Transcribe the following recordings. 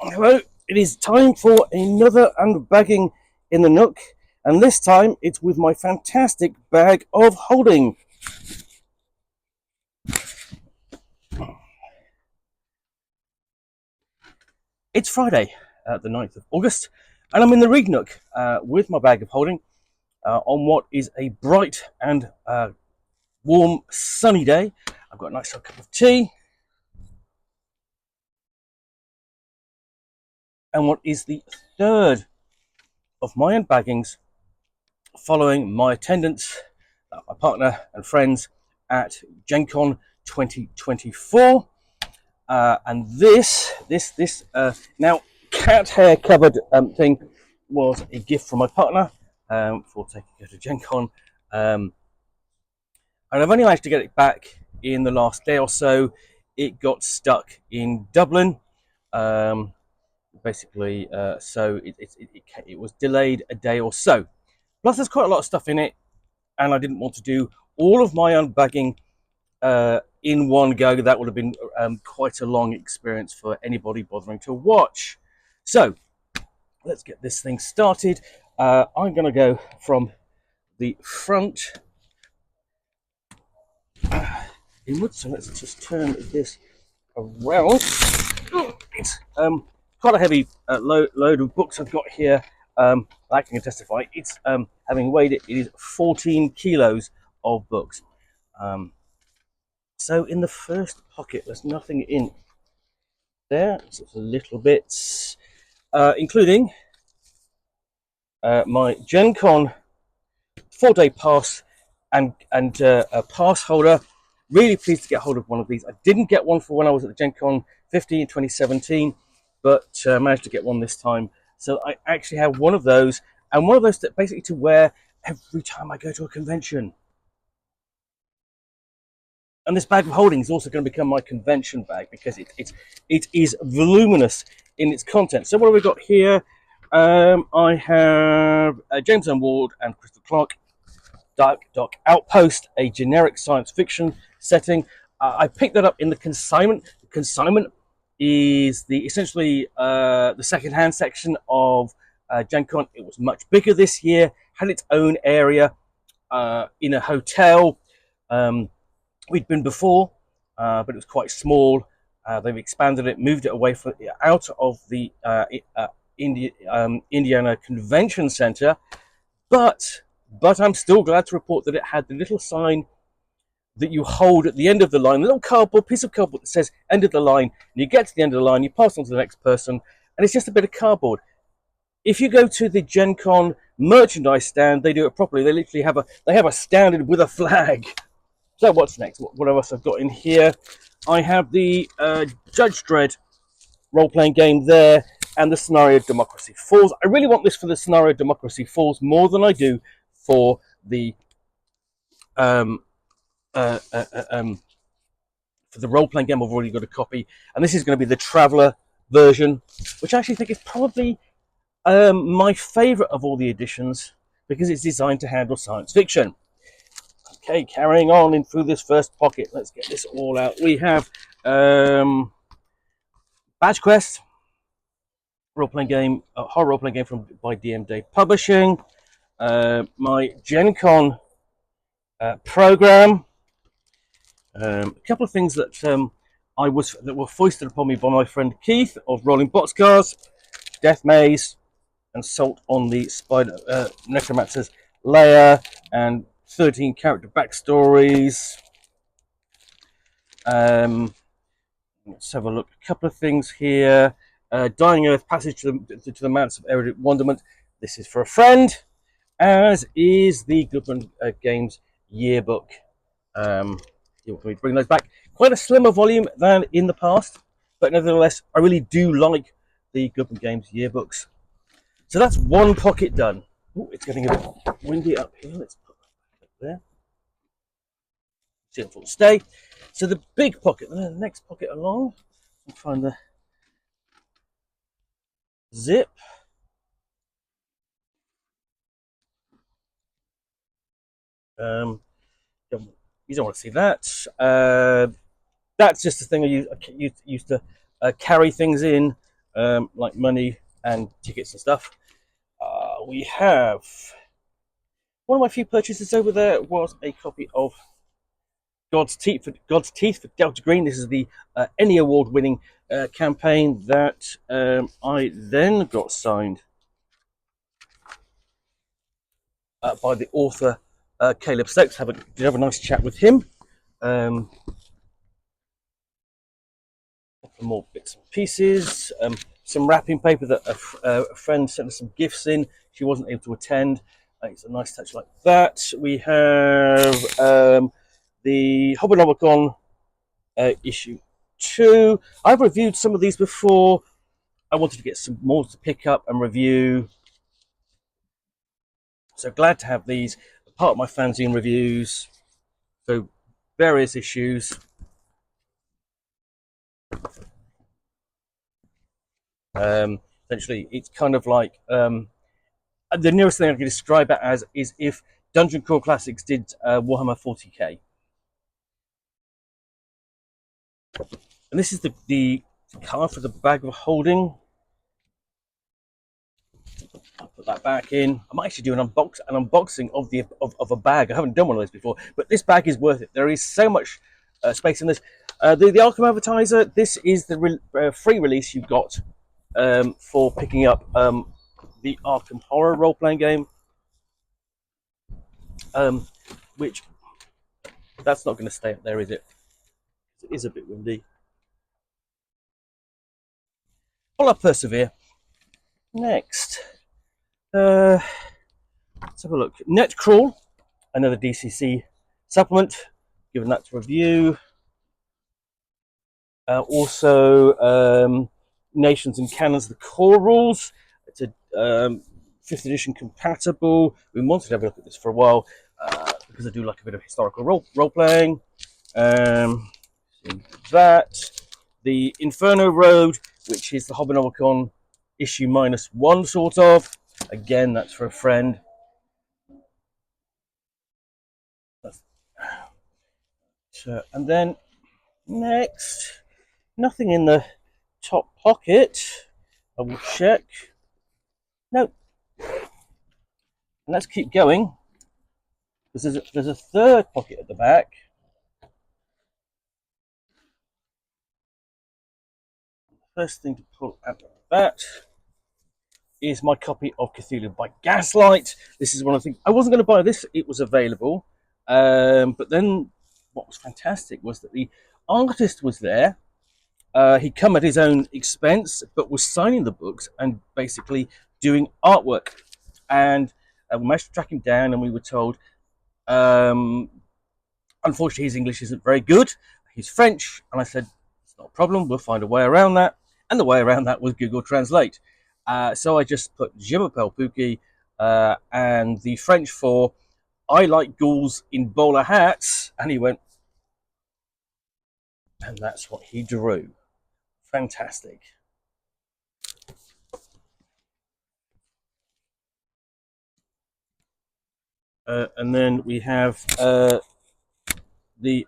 Hello, it is time for another unbagging in the Nook, and this time it's with my fantastic bag of holding. It's Friday, the 9th of August, and I'm in the Reed Nook with my bag of holding on what is a bright and warm, sunny day. I've got a nice cup of tea, and what is the third of my unbaggings following my attendance, my partner and friends at Gen Con 2024. And this now cat hair covered thing was a gift from my partner for taking her to Gen Con. And I've only managed to get it back in the last day or so. It got stuck in Dublin. Basically, so it was delayed a day or so. Plus, there's quite a lot of stuff in it, and I didn't want to do all of my unbagging in one go. That would have been quite a long experience for anybody bothering to watch. So let's get this thing started. I'm going to go from the front inwards. So let's just turn this around. It's quite a heavy load of books I've got here. I can testify. It's having weighed it, it is 14 kilos of books. So in the first pocket, there's nothing in there. So it's a little bit, including my Gen Con 4-day pass and a pass holder. Really pleased to get hold of one of these. I didn't get one for when I was at the Gen Con 50 in 2017, but managed to get one this time. So I actually have one of those, and one of those that basically to wear every time I go to a convention. And this bag of holding is also going to become my convention bag because it is voluminous in its content. So what have we got here? I have James M. Ward and Crystal Clark, Dark Outpost, a generic science fiction setting. I picked that up in the consignment. The consignment is essentially the second-hand section of Gen Con. It was much bigger this year, had its own area in a hotel. We'd been before, but it was quite small. They've expanded it, moved it away out of the Indiana Convention Center, but I'm still glad to report that it had the little sign that you hold at the end of the line, the little cardboard piece of cardboard that says "end of the line." And you get to the end of the line, you pass on to the next person, and it's just a bit of cardboard. If you go to the Gen Con merchandise stand, they do it properly. They literally have a stand with a flag. So what's next? What else I've got in here? I have the Judge Dredd role-playing game there, and the Scenario Democracy Falls. I really want this for the Scenario Democracy Falls more than I do for the for the role-playing game. I've already got a copy, and this is going to be the Traveller version, which I actually think is probably my favourite of all the editions because it's designed to handle science fiction. Okay, carrying on in through this first pocket. Let's get this all out. We have Badge Quest, role-playing game, horror role-playing game by DM Day Publishing. My Gen Con program. A couple of things that that were foisted upon me by my friend Keith of Rolling Boxcars, Death Maze, and Salt on the Spider Necromancer's Lair, and 13 character backstories. Let's have a look. A couple of things here. Dying Earth, Passage to the Mountains of Erudite Wonderment. This is for a friend, as is the Goodman Games yearbook. You want me to bring those back? Quite a slimmer volume than in the past, but nevertheless, I really do like the Goodman Games yearbooks. So that's one pocket done. Ooh, it's getting a bit windy up here. Let's put that up there. See if it'll stay. So the big pocket, the next pocket along, and find the zip. You don't want to see that. That's just the thing I used to carry things in like money and tickets and stuff. We have one of my few purchases over there was a copy of God's Teeth for Delta Green. This is the Emmy Award-winning campaign that I then got signed by the author Caleb Stokes. Did have a nice chat with him. More bits and pieces. Some wrapping paper that a friend sent us some gifts in. She wasn't able to attend. It's a nice touch like that. We have the Hobbinomicon issue 2. I've reviewed some of these before. I wanted to get some more to pick up and review. So glad to have these part of my fanzine reviews. So various issues. Essentially, it's kind of like the nearest thing I can describe it as is if Dungeon Core Classics did Warhammer 40k. And this is the card for the bag of holding. I'll put that back in. I might actually do an unboxing of a bag. I haven't done one of those before, but this bag is worth it. There is so much space in this. The Arkham Advertiser. This is the free release you got for picking up the Arkham Horror role-playing game, which that's not going to stay up there, is it? It is a bit windy. Well, I'll persevere. Next, let's have a look. Netcrawl, another DCC supplement. Given that to review. Also, Nations and Canons, the core rules. It's a 5th edition compatible. We wanted to have a look at this for a while because I do like a bit of historical role playing. That the Inferno Road, which is the Hobbinomicon issue -1 sort of. Again, that's for a friend. And then next, nothing in the top pocket. I will check. No. And let's keep going, because there's a third pocket at the back. First thing to pull out of that is my copy of Cthulhu by Gaslight. This is one of the things I wasn't going to buy. This, it was available, but then what was fantastic was that the artist was there. He'd come at his own expense, but was signing the books and basically doing artwork. And we managed to track him down, and we were told, unfortunately, his English isn't very good. He's French, and I said, it's not a problem. We'll find a way around that. And the way around that was Google Translate. So I just put Je m'appelle Pookie and the French for I like ghouls in bowler hats, and he went, and that's what he drew. Fantastic. And then we have the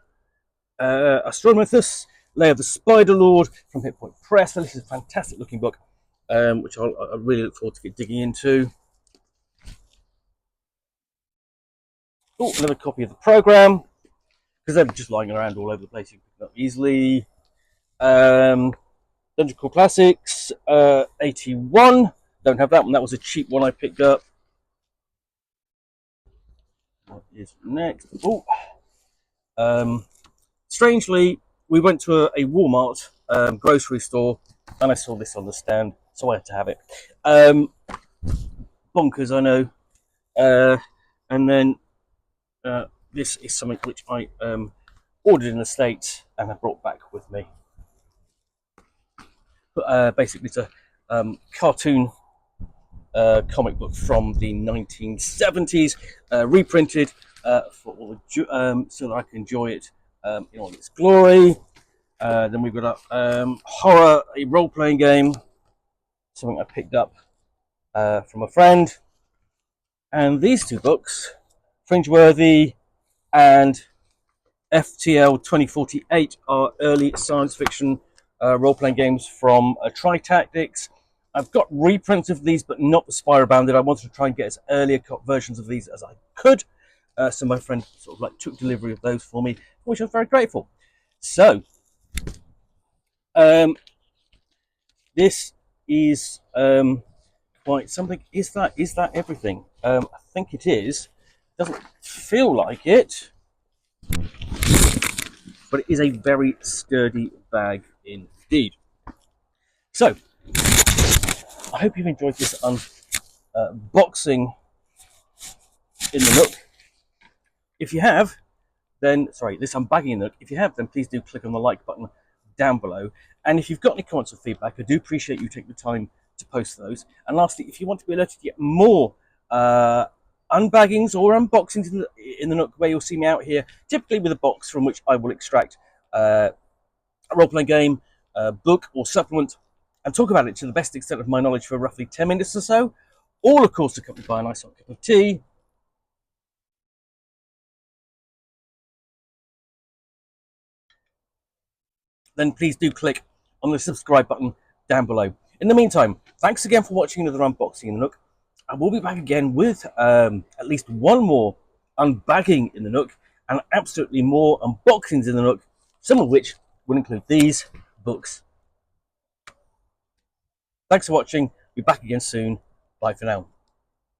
Astronomethus, Lair of the Spider Lord from Hit Point Press. So this is a fantastic looking book, which I really look forward to digging into. Oh, another copy of the program, because they're just lying around all over the place. You can pick them up easily. Dungeon Core Classics 81. Don't have that one. That was a cheap one I picked up. What is next? Oh, strangely, we went to a Walmart grocery store, and I saw this on the stand, so I had to have it. Bonkers, I know. And then this is something which I ordered in the States and have brought back with me. Basically, it's a cartoon comic book from the 1970s, reprinted for all so that I can enjoy it in all its glory. Then we've got a horror, a role-playing game, something I picked up from a friend. And these two books, Fringeworthy and FTL 2048, are early science fiction role-playing games from Tri-Tactics. I've got reprints of these, but not the Spyro Banded. I wanted to try and get as earlier versions of these as I could. So my friend sort of like took delivery of those for me, for which I'm very grateful. So, this is quite something. Is that everything? I think it is. Doesn't feel like it, but it is a very sturdy bag indeed. So, I hope you've enjoyed this unboxing in the Nook. If you have, then this unbagging Nook. If you have, then please do click on the like button down below. And if you've got any comments or feedback, I do appreciate you taking the time to post those. And lastly, if you want to be alerted to get more unbaggings or unboxings in the Nook, where you'll see me out here, typically with a box from which I will extract a role-playing game, book, or supplement, and talk about it to the best extent of my knowledge for roughly 10 minutes or so, all of course accompanied by a nice hot cup of tea. Then please do click on the subscribe button down below. In the meantime, thanks again for watching another unboxing in the Nook. I will be back again with at least one more unbagging in the Nook and absolutely more unboxings in the Nook, some of which will include these books. Thanks for watching. Be back again soon. Bye for now.